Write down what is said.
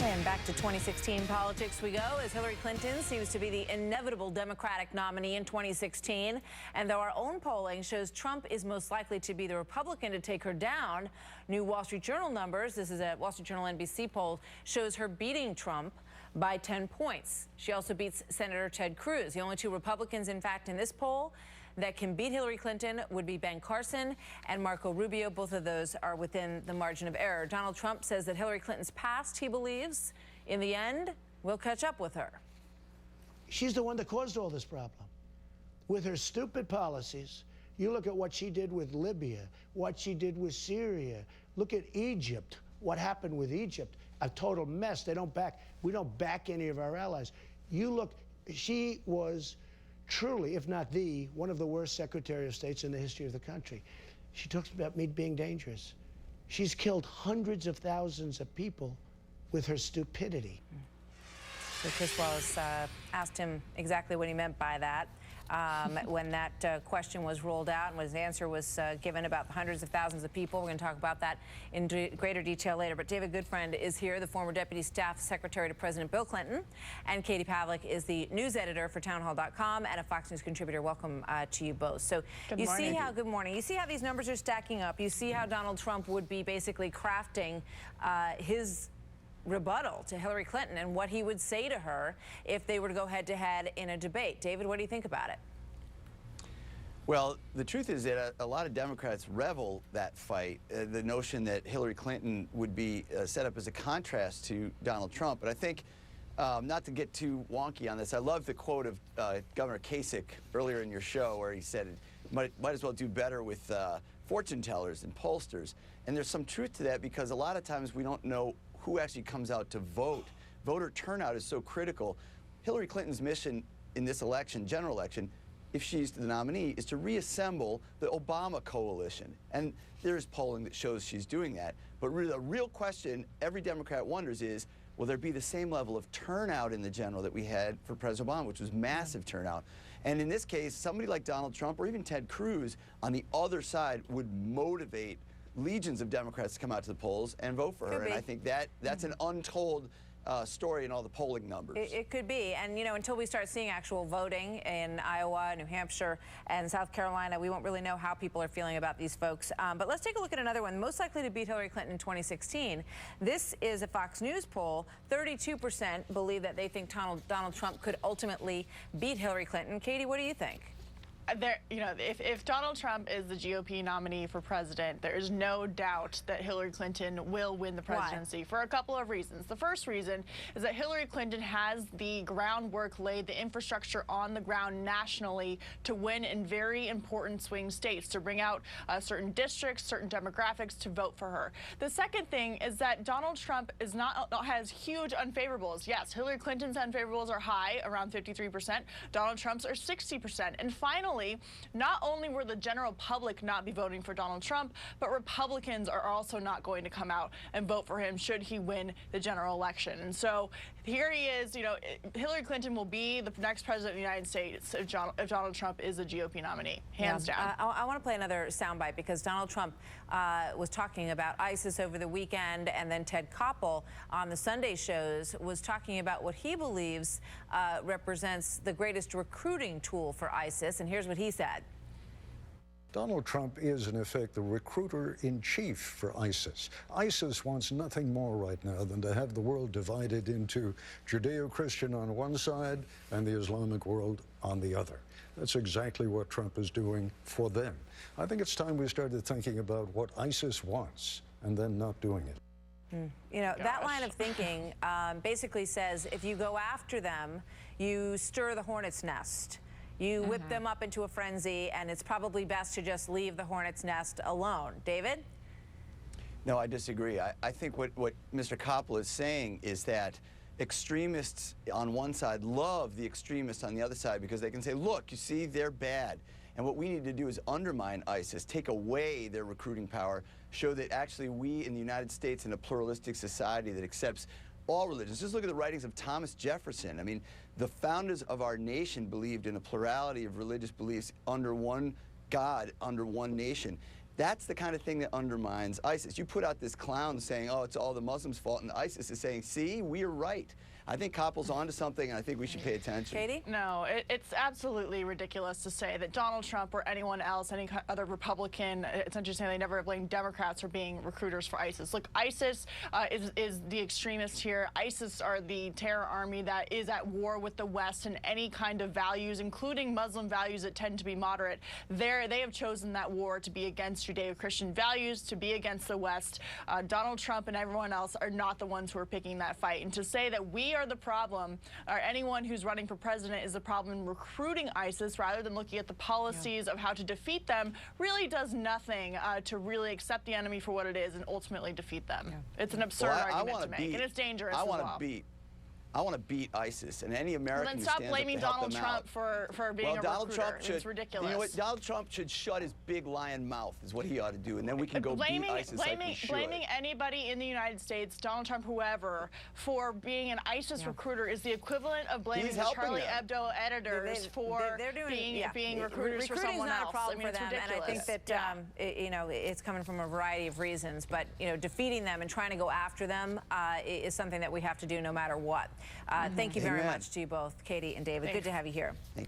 And back to 2016 politics we go, as Hillary Clinton seems to be the inevitable Democratic nominee in 2016. And though our own polling shows Trump is most likely to be the Republican to take her down, new Wall Street Journal numbers, this is a Wall Street Journal NBC poll, shows her beating Trump by 10 points. She also beats Senator Ted Cruz. The only two Republicans, in fact, in this poll that can beat Hillary Clinton would be Ben Carson and Marco Rubio. Both of those are within the margin of error. Donald Trump says that Hillary Clinton's past, he believes, in the end, will catch up with her. She's the one that caused all this problem. With her stupid policies, you look at what she did with Libya, what she did with Syria. Look at Egypt, what happened with Egypt. A total mess. We don't back any of our allies. You look, she was truly, if not one of the worst Secretary of States in the history of the country. She talks about me being dangerous. She's killed hundreds of thousands of people with her stupidity. So Chris Wallace asked him exactly what he meant by that when that question was rolled out and his answer was given about the hundreds of thousands of people. We're going to talk about that in greater detail later. But David Goodfriend is here, the former Deputy Staff Secretary to President Bill Clinton. And Katie Pavlich is the news editor for townhall.com and a Fox News contributor. Welcome to you both. So good morning. You see how these numbers are stacking up. You see how Donald Trump would be basically crafting his rebuttal to Hillary Clinton and what he would say to her if they were to go head-to-head in a debate. David, what do you think about it? Well, the truth is that a lot of Democrats revel that fight, the notion that Hillary Clinton would be set up as a contrast to Donald Trump. But I think, not to get too wonky on this, I love the quote of Governor Kasich earlier in your show where he said, might as well do better with fortune tellers and pollsters. And there's some truth to that because a lot of times we don't know who actually comes out to vote. Voter turnout is so critical. Hillary Clinton's mission in this election, general election, if she's the nominee, is to reassemble the Obama coalition. And there's polling that shows she's doing that. But really, the real question every Democrat wonders is, will there be the same level of turnout in the general that we had for President Obama, which was massive turnout? And in this case, somebody like Donald Trump or even Ted Cruz on the other side would motivate legions of Democrats to come out to the polls and vote for her. And I think that's an untold story in all the polling numbers. It could be. And, you know, until we start seeing actual voting in Iowa, New Hampshire, and South Carolina, we won't really know how people are feeling about these folks. But let's take a look at another one. Most likely to beat Hillary Clinton in 2016. This is a Fox News poll. 32% believe that they think Donald Trump could ultimately beat Hillary Clinton. Katie, what do you think? If Donald Trump is the GOP nominee for president, there is no doubt that Hillary Clinton will win the presidency. Why? For a couple of reasons. The first reason is that Hillary Clinton has the groundwork laid, the infrastructure on the ground nationally to win in very important swing states, to bring out certain districts, certain demographics to vote for her. The second thing is that Donald Trump has huge unfavorables. Yes, Hillary Clinton's unfavorables are high, around 53%. Donald Trump's are 60%. And finally, not only will the general public not be voting for Donald Trump, but Republicans are also not going to come out and vote for him should he win the general election. And so here he is. You know, Hillary Clinton will be the next president of the United States if Donald Trump is the GOP nominee, hands down. I want to play another soundbite because Donald Trump was talking about ISIS over the weekend, and then Ted Koppel on the Sunday shows was talking about what he believes represents the greatest recruiting tool for ISIS. And here's what he said. Donald Trump is, in effect, the recruiter-in-chief for ISIS. ISIS wants nothing more right now than to have the world divided into Judeo-Christian on one side and the Islamic world on the other. That's exactly what Trump is doing for them. I think it's time we started thinking about what ISIS wants and then not doing it. You know, that line of thinking basically says if you go after them, you stir the hornet's nest. You whip them up into a frenzy, and it's probably best to just leave the hornet's nest alone. David? No, I disagree. I think what Mr. Koppel is saying is that extremists on one side love the extremists on the other side because they can say, look, you see, they're bad. And what we need to do is undermine ISIS, take away their recruiting power, show that actually we in the United States, in a pluralistic society that accepts all religions. Just look at the writings of Thomas Jefferson. I mean, the founders of our nation believed in a plurality of religious beliefs under one God, under one nation. That's the kind of thing that undermines ISIS. You put out this clown saying, oh, it's all the Muslims' fault, and ISIS is saying, see, we're right. I think Koppel's onto something, and I think we should pay attention. Katie? No, it's absolutely ridiculous to say that Donald Trump or anyone else, any other Republican, it's interesting they never blame Democrats for being recruiters for ISIS. Look, ISIS is the extremist here. ISIS are the terror army that is at war with the West and any kind of values, including Muslim values that tend to be moderate. They have chosen that war to be against Judeo-Christian values, to be against the West. Donald Trump and everyone else are not the ones who are picking that fight. And to say that we are the problem, or anyone who's running for president is the problem in recruiting ISIS rather than looking at the policies of how to defeat them, really does nothing to really accept the enemy for what it is and ultimately defeat them. It's an absurd argument to make, and it's dangerous as well. I want to beat ISIS, and any American Well, then who stop stands blaming up to help Donald them Trump out. for being a recruiter. Donald Trump should, it's ridiculous. You know what? Donald Trump should shut his big lion mouth, is what he ought to do, and then we can go beat ISIS like we should. Blaming anybody in the United States, Donald Trump, whoever, for being an ISIS recruiter is the equivalent of blaming the Charlie Hebdo editors for being recruiters for someone else. Recruiting's not a problem for them, ridiculous. and I think that you know, it's coming from a variety of reasons. But you know, defeating them and trying to go after them is something that we have to do no matter what. Thank you very much to you both, Katie and David. Good to have you here. Thank you.